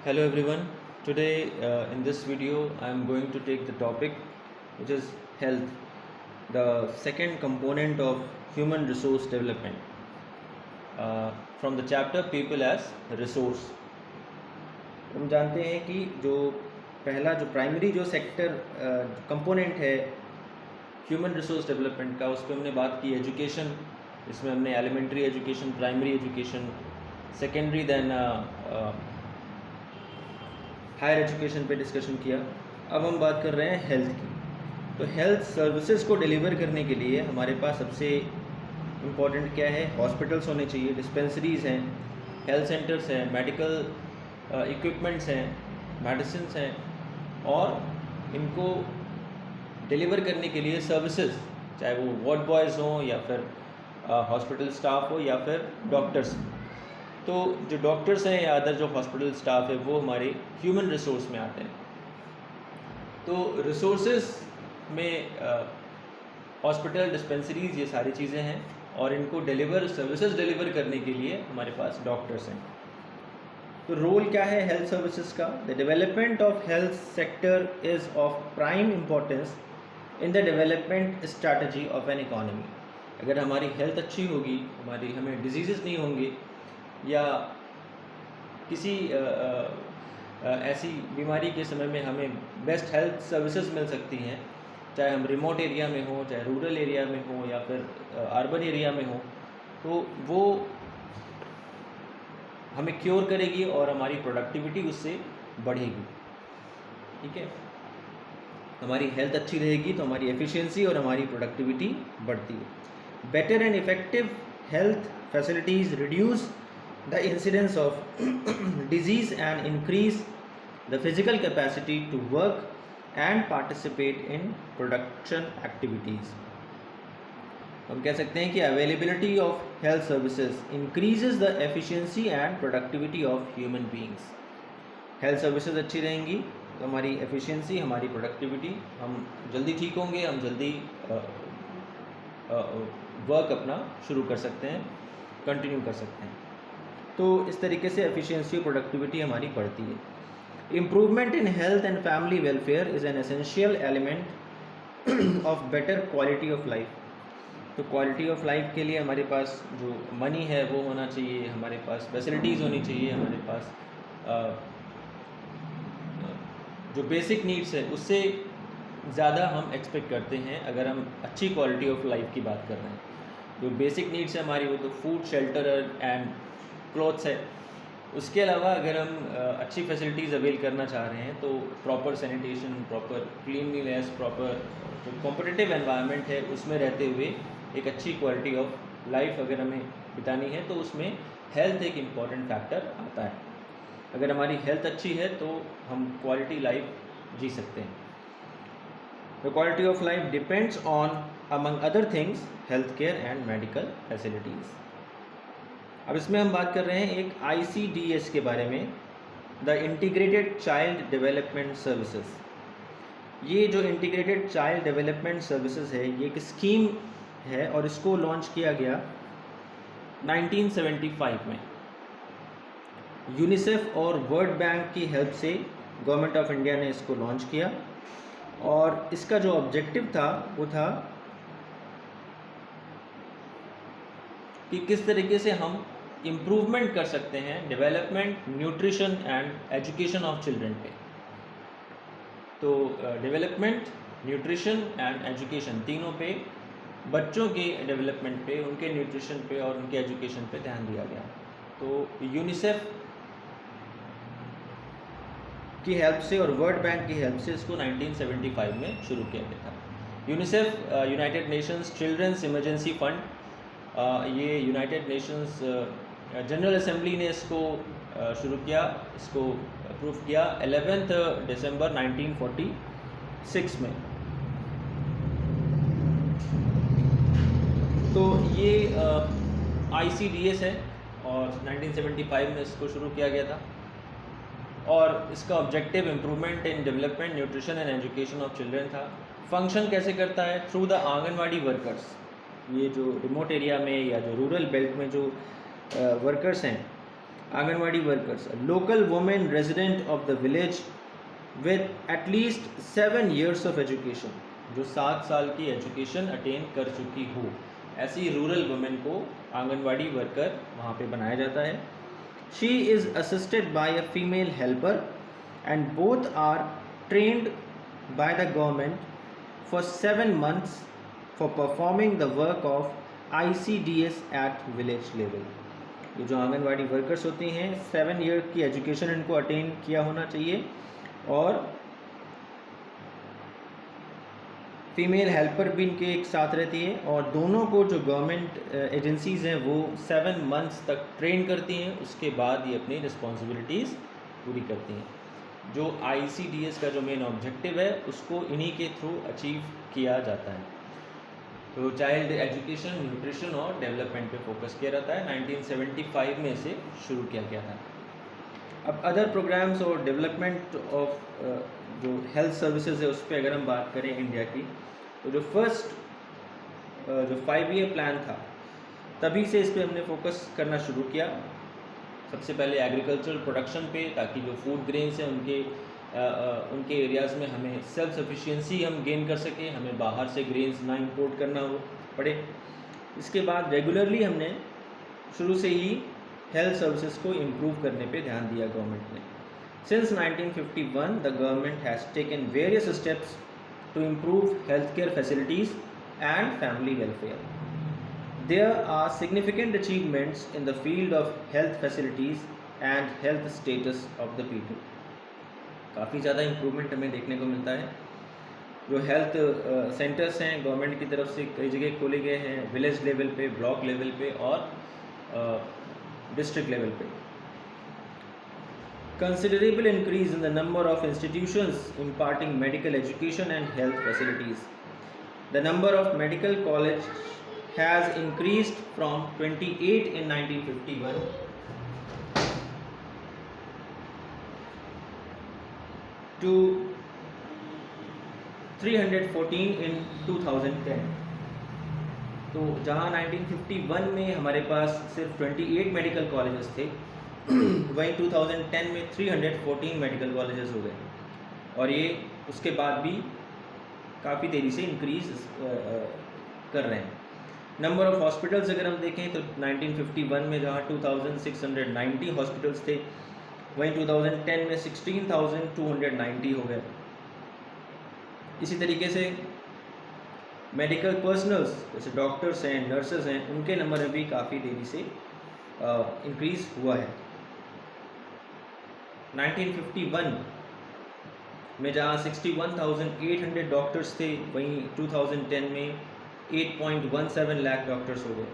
Hello everyone. Today in this video I am going to take the topic which is health, the second component of human resource development, from the chapter people as resource. हम जानते हैं कि जो पहला जो primary जो sector component है human resource development का, उस पर हमने बात की एजुकेशन। इसमें हमने elementary education, primary education, secondary, then higher education पे डिस्कशन किया। अब हम बात कर रहे हैं हेल्थ की। तो हेल्थ सर्विसेज को डिलीवर करने के लिए हमारे पास सबसे इम्पॉर्टेंट क्या है? हॉस्पिटल्स होने चाहिए, डिस्पेंसरीज हैं, हेल्थ सेंटर्स हैं, मेडिकल इक्विपमेंट्स हैं, मेडिसिन्स हैं, और इनको डिलीवर करने के लिए सर्विसेज, चाहे वो वार्ड बॉयज़ हों या फिर हॉस्पिटल स्टाफ हो या फिर डॉक्टर्स। तो जो डॉक्टर्स हैं या अदर जो हॉस्पिटल स्टाफ है वो हमारे ह्यूमन रिसोर्स में आते हैं। तो रिसोर्सेज में हॉस्पिटल, डिस्पेंसरीज, ये सारी चीज़ें हैं, और इनको सर्विसेज डिलीवर करने के लिए हमारे पास डॉक्टर्स हैं। तो रोल क्या है हेल्थ सर्विसेज का? The development of health sector is of prime importance in the development strategy of N economy. अगर हमारी हेल्थ अच्छी होगी, हमें डिजीज़ नहीं होंगे, या किसी ऐसी बीमारी के समय में हमें बेस्ट हेल्थ सर्विसेज मिल सकती हैं, चाहे हम रिमोट एरिया में हो, चाहे रूरल एरिया में हो, या फिर अर्बन एरिया में हो, तो वो हमें क्योर करेगी और हमारी प्रोडक्टिविटी उससे बढ़ेगी। ठीक है, हमारी हेल्थ अच्छी रहेगी तो हमारी एफिशिएंसी और हमारी प्रोडक्टिविटी बढ़ती है। Better and effective health facilities reduce the incidence of disease and increase the physical capacity to work and participate in production activities। हम कह सकते हैं कि availability of health services increases the efficiency and productivity of human beings। health services अच्छी रहेंगी तो हमारी efficiency, हमारी productivity, हम जल्दी ठीक होंगे, हम जल्दी वर्क अपना शुरू कर सकते हैं, कंटिन्यू कर सकते हैं। तो इस तरीके से एफिशिएंसी और प्रोडक्टिविटी हमारी बढ़ती है। Improvement in health and family welfare is an essential element of better quality of life. तो क्वालिटी ऑफ लाइफ के लिए हमारे पास जो मनी है वो होना चाहिए, हमारे पास फैसिलिटीज़ होनी चाहिए, हमारे पास जो बेसिक नीड्स है उससे ज़्यादा हम एक्सपेक्ट करते हैं अगर हम अच्छी क्वालिटी ऑफ लाइफ की बात कर रहे हैं। जो बेसिक नीड्स है हमारी, वो तो फूड, शेल्टर एंड क्लोथ्स है। उसके अलावा अगर हम अच्छी फैसिलिटीज़ अवेल करना चाह रहे हैं तो proper sanitation, proper cleanliness, proper जो कॉम्पिटिटिव एनवायरनमेंट है उसमें रहते हुए एक अच्छी क्वालिटी ऑफ लाइफ अगर हमें बितानी है तो उसमें हेल्थ एक इम्पॉर्टेंट फैक्टर आता है। अगर हमारी हेल्थ अच्छी है तो हम क्वालिटी लाइफ जी सकते हैं। The quality of life depends on among other things health care and medical facilities. अब इसमें हम बात कर रहे हैं एक ICDS के बारे में, the integrated child development services. ये जो इंटीग्रेटेड चाइल्ड डेवलपमेंट सर्विसेज है ये एक स्कीम है और इसको लॉन्च किया गया 1975 में। यूनिसेफ और वर्ल्ड बैंक की हेल्प से गवर्नमेंट ऑफ इंडिया ने इसको लॉन्च किया, और इसका जो ऑब्जेक्टिव था वो था कि किस तरीके से हम इम्प्रूवमेंट कर सकते हैं development, nutrition and education of children पे। तो डेवलपमेंट, न्यूट्रिशन एंड एजुकेशन तीनों पे, बच्चों के डेवलपमेंट पे, उनके न्यूट्रिशन पे और उनके एजुकेशन पे ध्यान दिया गया। तो यूनिसेफ की हेल्प से और वर्ल्ड बैंक की हेल्प से इसको 1975 में शुरू किया गया था। UNICEF United Nations children's emergency fund, ये यूनाइटेड नेशंस जनरल असेंबली ने इसको शुरू किया, इसको अप्रूव किया 11 दिसंबर 1946 में। तो ये ICDS है और 1975 में इसको शुरू किया गया था, और इसका objective improvement in development, nutrition and education of children था। फंक्शन कैसे करता है? Through the anganwadi workers. ये जो रिमोट एरिया में या जो रूरल बेल्ट में जो वर्कर्स हैं anganwadi workers, local women resident of the village with at least 7 years of education, जो 7 साल की एजुकेशन अटेन कर चुकी हो, ऐसी रूरल वुमेन को आंगनवाड़ी वर्कर वहाँ पे बनाया जाता है। She is assisted by a female helper and both are trained by the government for 7 months for performing the work of ICDS at village level. ये जो आंगनवाड़ी वर्कर्स होती हैं 7 year की एजुकेशन इनको अटेन किया होना चाहिए और फीमेल हेल्पर भी इनके एक साथ रहती है और दोनों को जो गवर्नमेंट एजेंसीज़ हैं वो 7 months तक ट्रेन करती हैं, उसके बाद ये अपनी रिस्पॉन्सिबिलिटीज़ पूरी करती हैं। जो ICDS का जो मेन ऑब्जेक्टिव है उसको इन्हीं के थ्रू अचीव किया जाता है। तो चाइल्ड एजुकेशन, न्यूट्रिशन और डेवलपमेंट पे फोकस किया जाता है। 1975 में इसे शुरू किया गया था। अब अदर प्रोग्राम्स और डेवलपमेंट ऑफ जो हेल्थ सर्विसेज है उस पर अगर हम बात करें इंडिया की, तो जो जो 5 year प्लान था तभी से इस पर हमने फोकस करना शुरू किया। सबसे पहले एग्रीकल्चरल प्रोडक्शन पे, ताकि जो फूड ग्रेन्स हैं उनके एरियाज़ में हमें सेल्फ सफिशिएंसी हम गेन कर सकें, हमें बाहर से ग्रेन्स ना इंपोर्ट करना हो पड़े। इसके बाद रेगुलरली हमने शुरू से ही हेल्थ सर्विसेज को इम्प्रूव करने पे ध्यान दिया गवर्नमेंट ने। Since 1951 the government has taken various steps to improve health care facilities and family welfare. There are significant achievements in the field of health facilities and health status of the people. काफ़ी ज़्यादा improvement हमें देखने को मिलता है। जो health centres हैं government की तरफ से कई जगह खोले गए हैं, विलेज लेवल पे, ब्लॉक लेवल पे और डिस्ट्रिक्ट लेवल पे। Considerable increase in the number of institutions imparting medical education and health facilities. The number of medical colleges has increased from 28 in 1951 to 314 in 2010। तो जहाँ 1951 में हमारे पास सिर्फ 28 मेडिकल कॉलेजेस थे, वहीं 2010 में 314 मेडिकल कॉलेजेस हो गए और ये उसके बाद भी काफ़ी तेज़ी से इंक्रीज कर रहे हैं। नंबर ऑफ़ हॉस्पिटल्स अगर हम देखें तो 1951 में जहाँ 2690 हॉस्पिटल्स थे, वहीं 2010 में 16,290 हो गए। इसी तरीके से मेडिकल पर्सनल्स जैसे डॉक्टर्स हैं, नर्सेज हैं, उनके नंबर में भी काफ़ी तेज़ी से इंक्रीज़ हुआ है। 1951 में जहाँ 61,800 डॉक्टर्स थे, वहीं 2010 में 8.17 lakh डॉक्टर्स हो गए।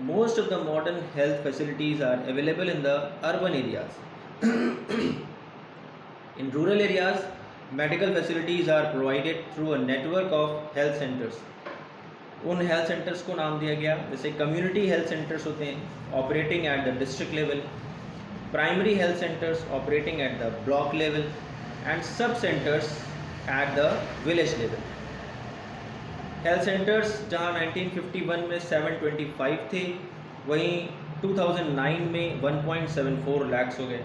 Most of the modern health facilities are available in the urban areas. In rural areas medical facilities are provided through a network of health centres. उन हेल्थ सेंटर्स को नाम दिया गया, जैसे कम्युनिटी हेल्थ सेंटर्स होते हैं operating at the district level, primary health centres operating at the block level and sub centres at the village level. Health centres जहां 1951 में 725 थे, वहीं 2009 में 1.74 lakhs हो गए।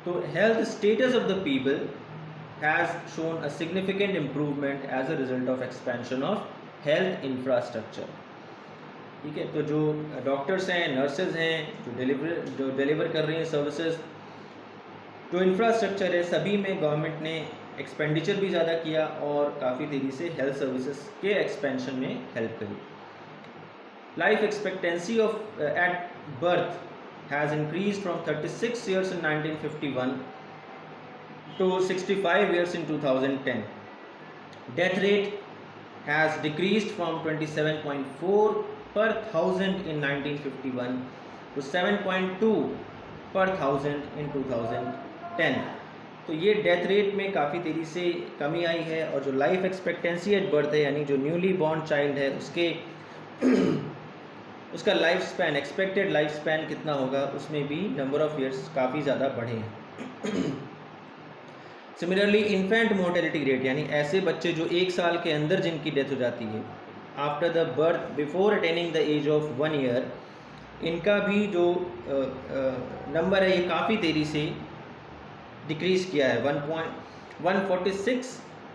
तो health status of the people has shown a significant improvement as a result of expansion of health infrastructure. ठीक है, तो जो डॉक्टर्स हैं, नर्सेज हैं, जो डिलीवर कर रही हैं सर्विसेज, जो इंफ्रास्ट्रक्चर है, सभी में गवर्नमेंट ने एक्सपेंडिचर भी ज़्यादा किया और काफ़ी तेज़ी से हेल्थ सर्विसेज के एक्सपेंशन में हेल्प करी। Life expectancy of at birth has increase from 36 years in 1951 to 65 years in 2010. Death rate has decreased from 27.4 per thousand in 1951 to 7.2 per thousand in 2010। तो ये डेथ रेट में काफ़ी तेज़ी से कमी आई है और जो लाइफ एक्सपेक्टेंसी एट बर्थ है, यानी जो न्यूली बॉर्न चाइल्ड है, उसका life span, expected life span कितना होगा, उसमें भी नंबर ऑफ़ ईयर्स काफ़ी ज़्यादा बढ़े हैं। सिमिलरली इन्फेंट मोर्टेलिटी रेट, यानी ऐसे बच्चे जो 1 साल के अंदर जिनकी डेथ हो जाती है after the birth before attaining the age of 1 year, इनका भी जो नंबर है ये काफ़ी तेज़ी से डिक्रीज़ किया है। 146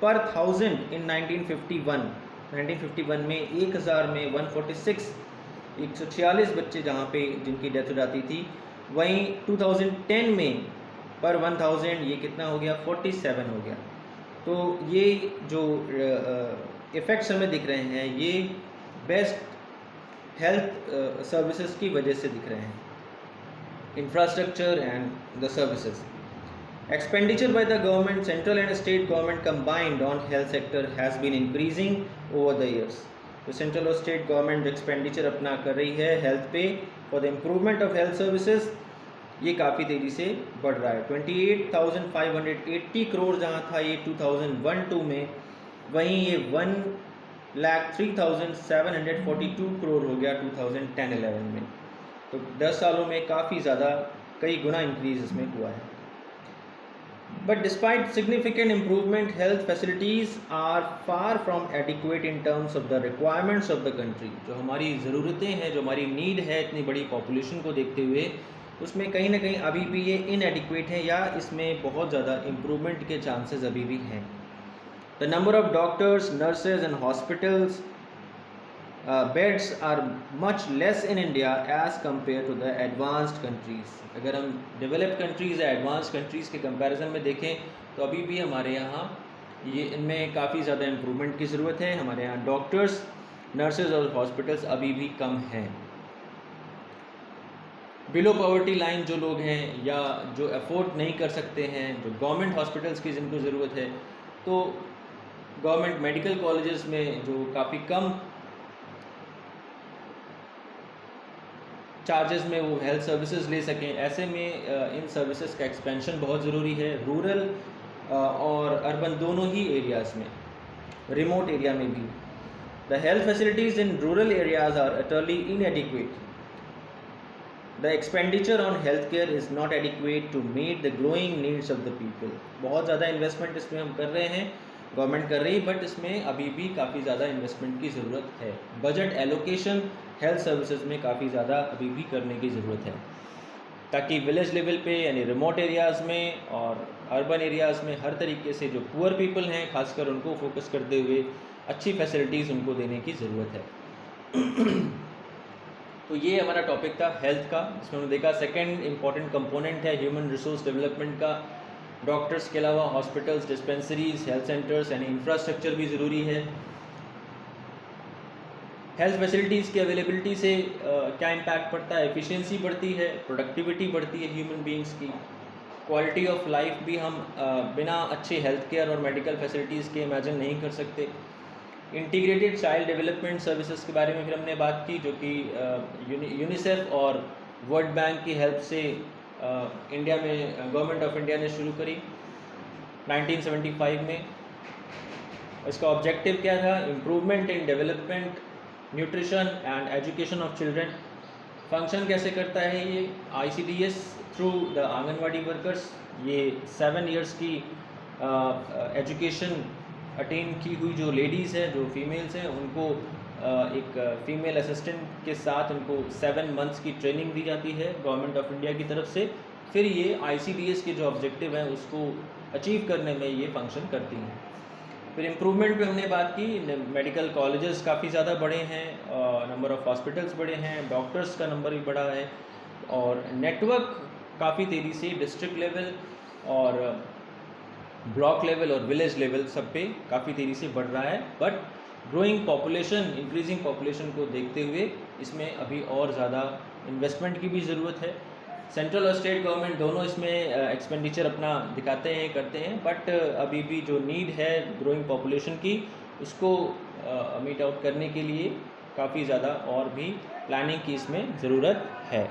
पर 1000 इन 1951 में 1000 में 146 बच्चे जहाँ पे जिनकी डेथ हो जाती थी, वहीं 2010 में पर 1000 ये कितना हो गया, 47 हो गया। तो ये जो इफ़ेक्ट्स हमें दिख रहे हैं ये बेस्ट हेल्थ सर्विसेज की वजह से दिख रहे हैं, infrastructure and the services. Expenditure by the government, central and state government combined on health sector has been increasing over the years. तो सेंट्रल और स्टेट गवर्नमेंट एक्सपेंडिचर अपना कर रही है हेल्थ पे for the improvement of health services, ये काफ़ी तेज़ी से बढ़ रहा है। 28,580 करोड़ जहाँ था ये 2001-2 में, वहीं ये 1,03,742 करोड़ हो गया 2010-11 में। तो 10 सालों में काफ़ी ज़्यादा, कई गुना इंक्रीज इसमें हुआ है। But despite significant improvement, health facilities are far from adequate in terms of the requirements of the country. जो हमारी ज़रूरतें हैं, जो हमारी नीड है इतनी बड़ी पॉपुलेशन को देखते हुए, उसमें कहीं ना कहीं अभी भी ये इनएडिक्वेट है या इसमें बहुत ज़्यादा इम्प्रूवमेंट के चांसेस अभी भी हैं। The number of doctors, nurses and hospitals beds are much less in India as compared to the advanced countries. अगर हम डेवलप्ड कंट्रीज़ या एडवांस कंट्रीज़ के कंपैरिजन में देखें तो अभी भी हमारे यहाँ ये इनमें काफ़ी ज़्यादा इम्प्रूवमेंट की ज़रूरत है। हमारे यहाँ डॉक्टर्स, नर्सेज और हॉस्पिटल्स अभी भी कम हैं। बिलो पॉवर्टी लाइन जो लोग हैं या जो अफोर्ड नहीं कर सकते हैं, जो गवर्नमेंट हॉस्पिटल्स की जिनको ज़रूरत है, तो गवर्नमेंट मेडिकल कॉलेजेस में जो काफ़ी कम चार्जेस में वो हेल्थ सर्विसेज ले सकें, ऐसे में इन सर्विसेज का एक्सपेंशन बहुत ज़रूरी है। रूरल और अर्बन दोनों ही एरियाज़ में, रिमोट एरिया में भी। The health facilities in rural areas are utterly inadequate. The expenditure on health care is not adequate to meet the growing needs of the people. बहुत ज़्यादा इन्वेस्टमेंट इसमें हम कर रहे हैं, गवर्नमेंट कर रही है, बट इसमें अभी भी काफ़ी ज़्यादा इन्वेस्टमेंट की ज़रूरत है। बजट एलोकेशन हेल्थ सर्विसेज में काफ़ी ज़्यादा अभी भी करने की ज़रूरत है, ताकि विलेज लेवल पे यानी रिमोट एरियाज़ में और अर्बन एरियाज़ में हर तरीके से जो पुअर पीपल हैं खासकर उनको फोकस करते हुए अच्छी फैसिलिटीज़ उनको देने की ज़रूरत है। तो ये हमारा टॉपिक था हेल्थ का। इसमें हमने देखा सेकेंड इम्पॉर्टेंट कंपोनेंट है ह्यूमन रिसोर्स डेवलपमेंट का। डॉक्टर्स के अलावा हॉस्पिटल्स, डिस्पेंसरीज, हेल्थ सेंटर्स यानी इंफ्रास्ट्रक्चर भी ज़रूरी है। हेल्थ फैसिलिटीज़ की अवेलेबिलिटी से क्या इम्पैक्ट पड़ता है, एफिशिएंसी बढ़ती है, प्रोडक्टिविटी बढ़ती है ह्यूमन बींग्स की, क्वालिटी ऑफ लाइफ भी हम बिना अच्छे हेल्थ केयर और मेडिकल फैसिलिटीज़ के इमेजिन नहीं कर सकते। इंटीग्रेटेड चाइल्ड डेवलपमेंट सर्विसेज के बारे में फिर हमने बात की, जो कि यूनिसेफ और वर्ल्ड बैंक की हेल्प से इंडिया में गवर्नमेंट ऑफ इंडिया ने शुरू करी 1975 में। इसका ऑब्जेक्टिव क्या था, improvement in development, nutrition and education of children. Function कैसे करता है ये, ICDS through the anganwadi workers, ये 7 इयर्स की एजुकेशन अटेन की हुई जो लेडीज़ हैं, जो फीमेल्स हैं, उनको एक फ़ीमेल असिस्टेंट के साथ उनको 7 मंथ्स की ट्रेनिंग दी जाती है गवर्नमेंट ऑफ इंडिया की तरफ से। फिर ये ICDS के जो ऑब्जेक्टिव हैं उसको अचीव करने में ये फंक्शन करती हैं। फिर इम्प्रूवमेंट पे हमने बात की, मेडिकल कॉलेजेस काफ़ी ज़्यादा बढ़े हैं, नंबर ऑफ़ हॉस्पिटल्स बढ़े हैं, डॉक्टर्स का नंबर भी बढ़ा है, और नेटवर्क काफ़ी तेज़ी से डिस्ट्रिक्ट लेवल और ब्लॉक लेवल और विलेज लेवल सब पे काफ़ी तेज़ी से बढ़ रहा है। But growing population, increasing population को देखते हुए इसमें अभी और ज़्यादा इन्वेस्टमेंट की भी ज़रूरत है। सेंट्रल और स्टेट गवर्नमेंट दोनों इसमें एक्सपेंडिचर अपना दिखाते हैं, करते हैं, बट अभी भी जो नीड है ग्रोइंग पॉपुलेशन की उसको मीट आउट करने के लिए काफ़ी ज़्यादा और भी प्लानिंग की इसमें ज़रूरत है।